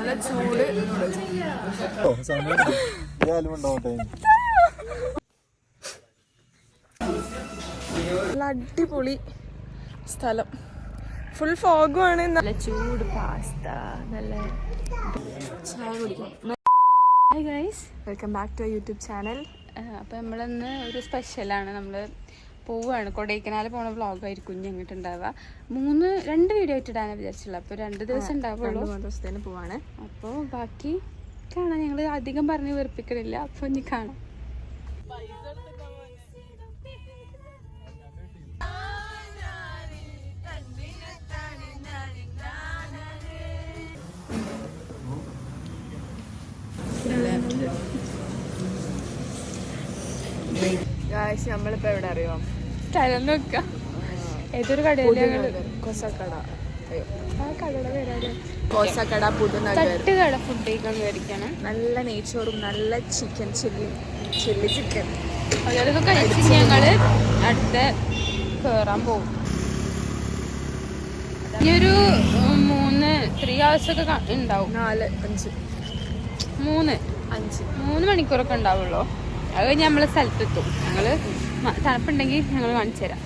നല്ല ചൂട്. നല്ല അടിപൊളി സ്ഥലം. ഫുൾ ഫോഗുമാണ്. നല്ല ചൂട് പാസ്ത, നല്ല ചായ കുടിക്കും. Hi guys, welcome back to YouTube channel. അപ്പോൾ നമ്മളിന്ന് ഒരു സ്പെഷ്യലാണ്. നമ്മൾ പോവുകയാണ്, കൊടൈക്കനാൽ പോണ വ്ളോഗായിരിക്കും ഇനി അങ്ങോട്ട് ഉണ്ടാവുക. 2 വീഡിയോ ആയിട്ട് ഇടാനാണ് വിചാരിച്ചുള്ളത്. അപ്പോൾ 2 ദിവസം ഉണ്ടാവുള്ളൂ. 3 ദിവസത്തേന് പോവാണ്. അപ്പോൾ ബാക്കി കാണാം. ഞങ്ങൾ അധികം പറഞ്ഞ് വെറുപ്പിക്കണില്ല. അപ്പോൾ ഇനി കാണാം. നമ്മളിപ്പോ എവിടെ അറിയോ? സ്ഥലം നോക്ക. ഏതൊരു കടയിൽ കോസക്കട. ആ കടയുടെ പേരാണ് കോസക്കട പുതുനഗർ. തട്ടുകട ഫുഡ് കഴിക്കാൻ മേടിക്കണം. നല്ല നെയ്ച്ചോറും നല്ല ചിക്കൻ ചില്ലി ചിക്കൻ അതൊക്കെ കഴിച്ച് ഞങ്ങള് അടുത്ത കേറാൻ പോകും. ഇനിയൊരു 3 hours ഒക്കെ ഉണ്ടാവും. 3 മണിക്കൂറൊക്കെ ഉണ്ടാവുള്ളൂ. അത് കഴിഞ്ഞ് നമ്മളെ സ്ഥലത്തെത്തും. ഞങ്ങൾ തണുപ്പുണ്ടെങ്കിൽ ഞങ്ങൾ കാണിച്ചു തരാം.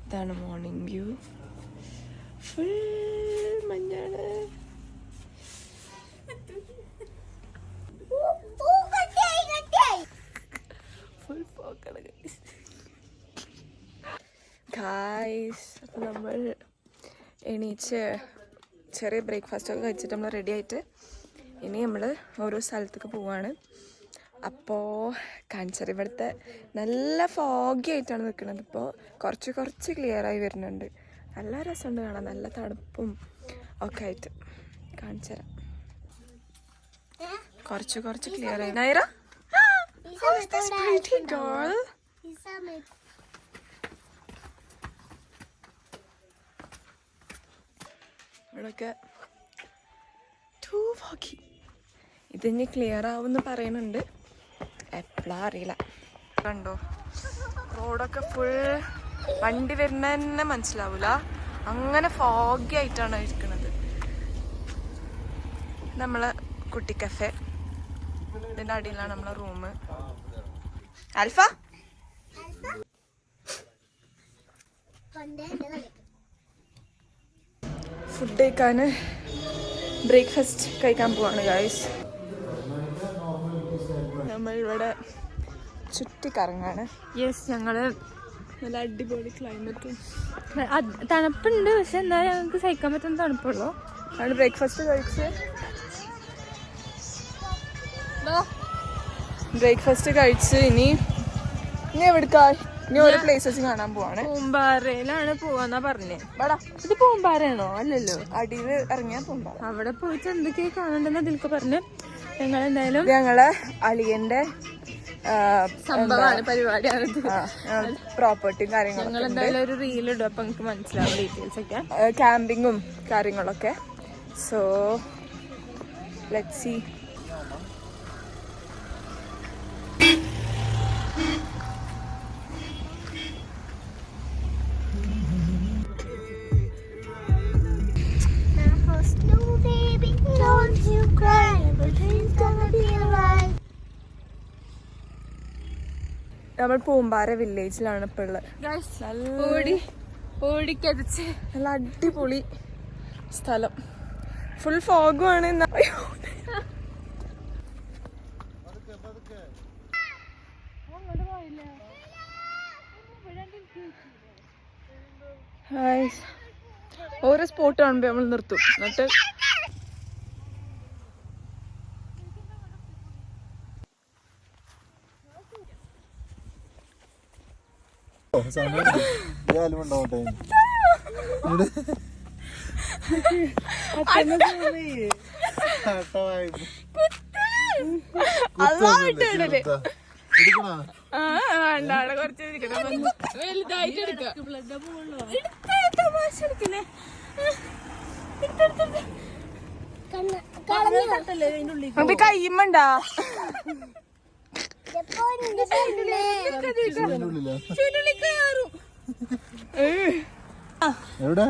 ഇതാണ് മോർണിംഗ് വ്യൂ. ഫുൾ മഞ്ഞാണ്. ഫുൾ പോക്കാണ് ഗായ്സ്. അപ്പം നമ്മൾ എണീച്ച് ചെറിയ ബ്രേക്ക്ഫാസ്റ്റൊക്കെ കഴിച്ചിട്ട് നമ്മൾ റെഡി ആയിട്ട് ഇനി നമ്മൾ ഓരോ സ്ഥലത്തേക്ക് പോവാണ്. അപ്പോൾ കാണിച്ചറി ഇവിടുത്തെ നല്ല ഫോഗി ആയിട്ടാണ് നിൽക്കുന്നത്. ഇപ്പോൾ കുറച്ച് ക്ലിയറായി വരുന്നുണ്ട്. നല്ല രസമുണ്ട് കാണാൻ, നല്ല തണുപ്പും ഒക്കെ ആയിട്ട്. കാണിച്ചു തരാം. കുറച്ച് ക്ലിയറായി. നൈറ, ഇവിടെയൊക്കെ ടൂ ഫോഗി. ഇതിനി ക്ലിയർ ആവുമെന്ന് പറയുന്നുണ്ട്, എപ്പോഴാ അറിയില്ല. കണ്ടോ, റോഡൊക്കെ ഫുൾ വണ്ടി വരുന്ന തന്നെ മനസ്സിലാവൂല, അങ്ങനെ ഫോഗി ആയിട്ടാണ് ഇരിക്കുന്നത്. നമ്മളെ കുട്ടി കഫേ, ഇതിൻ്റെ അടിയിലാണ് നമ്മളെ റൂം. ആൽഫ ഫുഡ് കഴിക്കാൻ, ബ്രേക്ക്ഫാസ്റ്റ് കഴിക്കാൻ പോവാണ് ഗായ്സ്. നമ്മളിവിടെ ചുറ്റിക്കറങ്ങാണ്. യെസ്, ഞങ്ങൾ നല്ല അടിപൊളി ക്ലൈമറ്റ്. തണുപ്പുണ്ട്, പക്ഷെ എന്തായാലും ഞങ്ങൾക്ക് സഹിക്കാൻ പറ്റുന്ന തണുപ്പുള്ളൂ. ഞങ്ങൾ ബ്രേക്ക്ഫാസ്റ്റ് കഴിച്ച് ഇനി എവിടുക്കാ? ഇനി ഓരോ പ്ലേസസ് കാണാൻ പോവാണ്. പൂമ്പാറയിലാണ് പോവാന്നാ പറഞ്ഞേ. ഇത് പൂമ്പാറയാണോ? അല്ലല്ലോ, അടിയിൽ ഇറങ്ങിയാ പൂമ്പാറ. അവിടെ പോയിട്ട് എന്തൊക്കെയാ കാണണ്ടെന്ന് അതിലൊക്കെ പറഞ്ഞ് ഞങ്ങളെ അളിയന്റെ സംഭവമാണ്, പരിപാടിയാണ്, പ്രോപ്പർട്ടിയും കാര്യങ്ങളും. ഞങ്ങൾ എന്തായാലും ഒരു റീൽ ഇടും, അപ്പൊ നിങ്ങൾക്ക് മനസ്സിലാവും ഡീറ്റെയിൽസ് ഒക്കെ, ക്യാമ്പിങ്ങും കാര്യങ്ങളൊക്കെ. So let's see. നമ്മൾ പൂമ്പാറ വില്ലേജിലാണ് ഇപ്പോൾ ഉള്ളത്. നല്ല അടിപൊളി സ്ഥലം. ഫുൾ ഫോഗുമാണ്. ഓരോ സ്പോട്ട് കാണുമ്പോ നമ്മൾ നിർത്തും. എന്നിട്ട് വേണ്ട കുറച്ച് വലുതായിട്ട് എടുക്കാം. കയ്യുമ്പണ്ടാ എവിടെ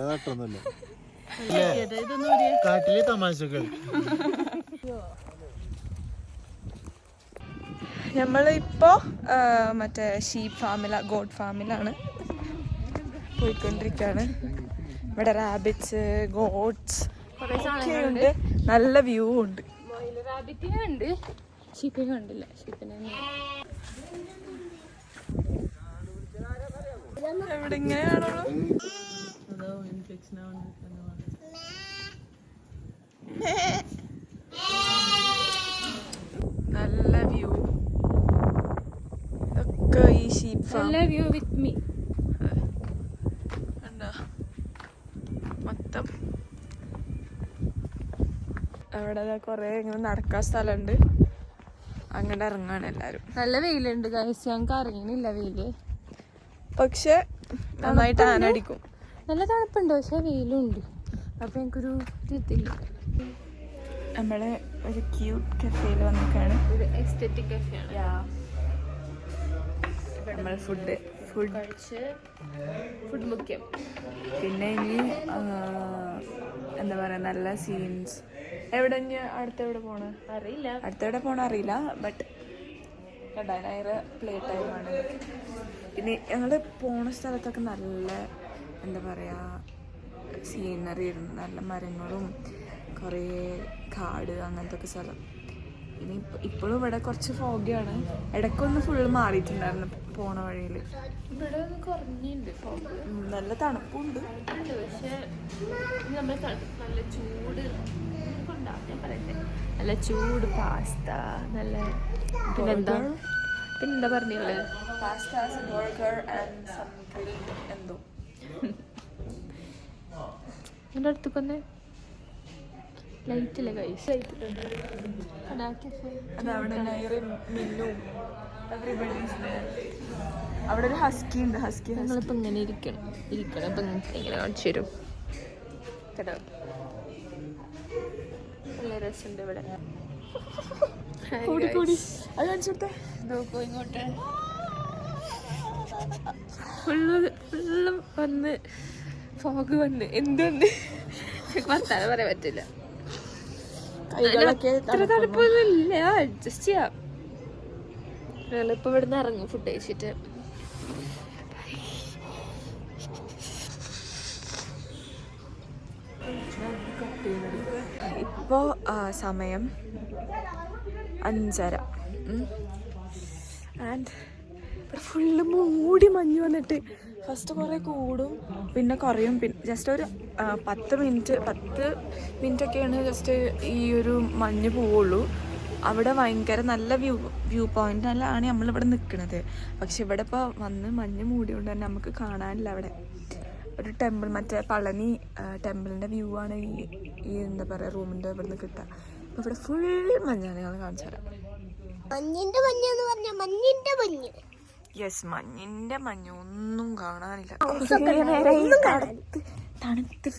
അതട്ടൊന്നല്ല കാട്ടിലെ തമാശകൾ. നമ്മളിപ്പോ മറ്റേ ഷീപ്പ് ഗോഡ് ഫാമിലാണ് പോയിക്കൊണ്ടിരിക്കുകയാണ്. ഇവിടെ റാബിറ്റ്സ്, ഗോഡ്സ് ഉണ്ട്. നല്ല വ്യൂ ഉണ്ട്. റാബിറ്റിനുണ്ട്, ഷീപ്പിനെ കണ്ടില്ല. ഷീപ്പിനെ എവിടെ ഇങ്ങനെയാണോ? നല്ല വ്യൂ ഒക്കെ ഈ ഷീപ്പ് ഫാം. നല്ല വ്യൂ വിത്ത് മീ കണ്ടോ മൊത്തം. അവിടെ കൊറേ ഇങ്ങനെ നടക്കാൻ സ്ഥലമുണ്ട്. അങ്ങനെ ഇറങ്ങാണ് എല്ലാരും. നല്ല വെയിലുണ്ട് ഗൈസ്, ഞങ്ങൾക്ക് അറിയണില്ല വെയില്. പക്ഷെ നന്നായിട്ട് ആനടിക്കും. നല്ല തണുപ്പുണ്ട് പക്ഷെ വെയിലുണ്ട്. അപ്പൊ ഞങ്ങൾക്കൊരു ഇതില്ല. നമ്മള് ഒരു ക്യൂട്ട് കഫേയിൽ വന്നിട്ടാണ്. ഒരു എസ്തെറ്റിക് കഫേയാണ്. നമ്മൾ ഫുഡ് കഴിച്ച് ഫുഡ് മുഖ്യം. പിന്നെ ഇനി എന്താ പറയാ നല്ല സീൻസ്. എവിടെ അടുത്തെവിടെ പോണ അറിയില്ല, അടുത്തെവിടെ പോണ അറിയില്ല. ബട്ട് കണ്ടായറ് പ്ലേ ടൈമാണ്. പിന്നെ ഞങ്ങള് പോണ സ്ഥലത്തൊക്കെ നല്ല എന്താ പറയാ സീനറി ആയിരുന്നു. നല്ല മരങ്ങളും കുറേ കാട് അങ്ങനത്തെ ഒക്കെ സ്ഥലം. ഇനി ഇപ്പോഴും ഇവിടെ കുറച്ച് ഫോഗിയാണ്. ഇടയ്ക്കൊന്ന് ഫുള്ള് മാറിയിട്ടുണ്ടായിരുന്നു പോണ വഴിയിൽ. ഇവിടെ ഒന്ന് കുറഞ്ഞുണ്ട് ഫോഗ്. നല്ല തണുപ്പുണ്ട്. പക്ഷെ നമ്മൾ നല്ല ചൂട് കൊണ്ടാ ഞാൻ പറയട്ടെ. നല്ല ചൂട് പാസ്ത, നല്ല പിന്നെന്താ പറഞ്ഞില്ലേ എന്തോ എൻ്റെ അടുത്തേക്കൊന്ന് ലൈറ്റില്ലേ കൈസ്, അതവിടെ അവിടെ ഒരു ഹസ്കി ഉണ്ട്. ഹസ്കി ഞങ്ങളിപ്പോൾ ഇങ്ങനെ ഇരിക്കണം. ഇപ്പം എങ്ങനെ കാണിച്ചു തരും കേട്ടോ. നല്ല രസമുണ്ട് ഇവിടെ. അത് കാണിച്ചോട്ടെ. നോക്കൂ ഇങ്ങോട്ട്. ഫുള്ള് വന്ന് ഫോഗ് വന്ന് എന്തുണ്ട് വർത്താനം പറയാൻ പറ്റില്ല. അത്ര തണുപ്പൊന്നും ഇല്ല, അഡ്ജസ്റ്റ് ചെയ്യാം. ഞങ്ങളിപ്പോൾ ഇവിടെ നിന്ന് ഇറങ്ങും ഫുഡ് കഴിച്ചിട്ട്. ഇപ്പോ സമയം 5:30 ആൻഡ് ഫുള്ള് മൂടി മഞ്ഞ് വന്നിട്ട് ഫസ്റ്റ് കുറേ കൂടും പിന്നെ കുറയും. പിന്നെ ജസ്റ്റ് ഒരു 10 മിനിറ്റൊക്കെയാണ് ജസ്റ്റ് ഈ ഒരു മഞ്ഞ് പോവുള്ളൂ. അവിടെ ഭയങ്കര നല്ല വ്യൂ പോയിന്റിലാണ് നമ്മളിവിടെ നിൽക്കുന്നത്. പക്ഷെ ഇവിടെ ഇപ്പോൾ വന്ന് മഞ്ഞ് മൂടിയോണ്ട് തന്നെ നമുക്ക് കാണാനില്ല. അവിടെ ഒരു ടെമ്പിൾ, മറ്റേ പളനി ടെമ്പിളിൻ്റെ വ്യൂ ആണ് ഈ എന്താ പറയുക റൂമിൻ്റെ ഇവിടെ നിന്ന് കിട്ടുക. അപ്പോൾ ഇവിടെ ഫുൾ മഞ്ഞാണ്. ഞങ്ങൾ കാണിച്ചു തരാം. യെസ്, മഞ്ഞിൻ്റെ മഞ്ഞ് ഒന്നും കാണാനില്ല. തണുത്ത്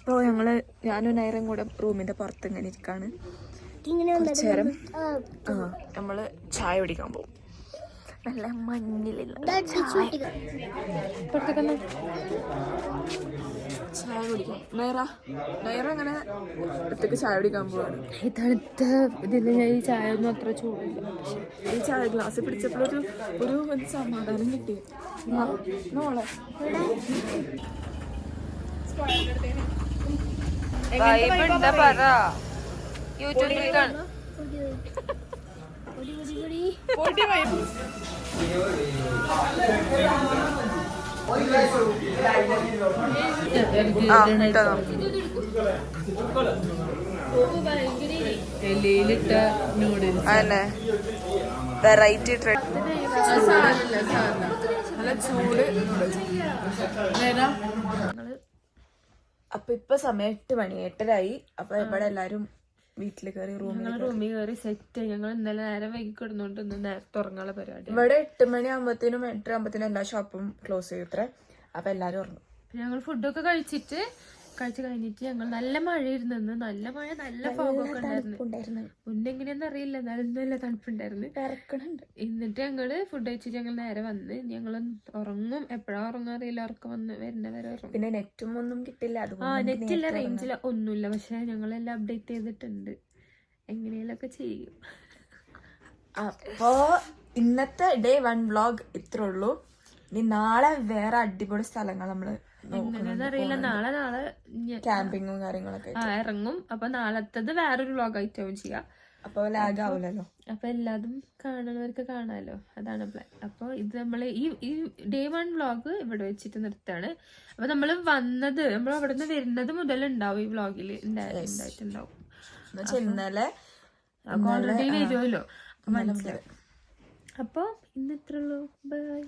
ഇപ്പോൾ ഞാനും നൈറും കൂടെ റൂമിൻ്റെ പുറത്ത് ഇങ്ങനെ ഇരിക്കാണ്. കുറച്ച് നേരം നമ്മൾ ചായ കുടിക്കാൻ പോകും. നല്ല മഞ്ഞിലുള്ള ചായ കുടിക്കാം. നൈറ അങ്ങനെ ഒറ്റക്ക് ചായ കുടിക്കാൻ പോവാണ്. ഈ തണുത്ത ഇതിൽ ഞാൻ ഈ ചായ ഒന്നും അത്ര ചൂടില്ല. ഈ ചായ ഗ്ലാസ് പിടിച്ചപ്പോഴൊരു സമാധാനം കിട്ടി. നോളെ എന്താ പറ യൂട്യൂബിൽ കാണും. അതന്നെ വെറൈറ്റി നല്ല ചൂട്. അപ്പൊ ഇപ്പൊ സമയം 8 മണി 8:30 അപ്പൊ ഇവിടെ എല്ലാരും വീട്ടില് കയറി റൂമിൽ കയറി സെറ്റ്. ഞങ്ങൾ ഇന്നലെ നേരം വൈകി കിടന്നോണ്ട് ഇന്ന് നേരത്തെ ഉറങ്ങാനുള്ള പരിപാടി. ഇവിടെ 8 മണിയാകുമ്പത്തേനും 8:30 എല്ലാ ഷോപ്പും ക്ലോസ് ചെയ്യൂത്രേ. അപ്പൊ എല്ലാരും ഉറങ്ങും. ഞങ്ങൾ ഫുഡൊക്കെ കഴിച്ച് കഴിഞ്ഞിട്ട് ഞങ്ങൾ നല്ല മഴയിരുന്നെന്ന്. നല്ല മഴ, നല്ല ഫോഗൊക്കെ ഉണ്ടായിരുന്നു. മുന്നേ എങ്ങനെയാന്ന് അറിയില്ല, എന്നാലും നല്ല തണുപ്പുണ്ടായിരുന്നു. എന്നിട്ട് ഞങ്ങള് ഫുഡ് കഴിച്ചിട്ട് ഞങ്ങൾ നേരെ വന്ന് ഞങ്ങൾ ഉറങ്ങും. എപ്പോഴാ ഉറങ്ങാൻ അറിയില്ല, ഉറക്കം വരുന്നവരെ ഉറങ്ങും. പിന്നെ നെറ്റും ഒന്നും കിട്ടില്ല. നെറ്റില്ല, റേഞ്ചില്ല, ഒന്നുമില്ല. പക്ഷെ ഞങ്ങളെല്ലാം അപ്ഡേറ്റ് ചെയ്തിട്ടുണ്ട്, എങ്ങനെയൊക്കെ ചെയ്യും. അപ്പോ ഇന്നത്തെ ഡേ 1 വ്ലോഗ് ഇത്രേ ഉള്ളൂ. ഇനി നാളെ വേറെ അടിപൊളി സ്ഥലങ്ങൾ നമ്മള് അറിയില്ല. നാളെ ക്യാമ്പിങ്ങും കാര്യങ്ങളൊക്കെ ഇറങ്ങും. അപ്പൊ നാളത്തത് വേറൊരു വ്ലോഗ് ആയിട്ടാവും ചെയ്യാം. അപ്പൊ ലാഗ് ആവില്ലല്ലോ. അപ്പൊ എല്ലാതും കാണുന്നവർക്ക് കാണാലോ, അതാണ് പ്ലാൻ. അപ്പൊ ഇത് നമ്മള് ഈ ഡേ 1 വ്ലോഗ് ഇവിടെ വെച്ചിട്ട് നിർത്താണ്. അപ്പൊ നമ്മൾ അവിടെ നിന്ന് വരുന്നത് മുതൽ ഉണ്ടാവും ഈ വ്ലോഗിൽ ഉണ്ടായിട്ടുണ്ടാവും. ഇന്നലെ ഓൾറെഡി വരുമല്ലോ, മനസ്സിലാവും. അപ്പൊ ഇന്ന് ഇത്രയുള്ളൂ. ബൈ.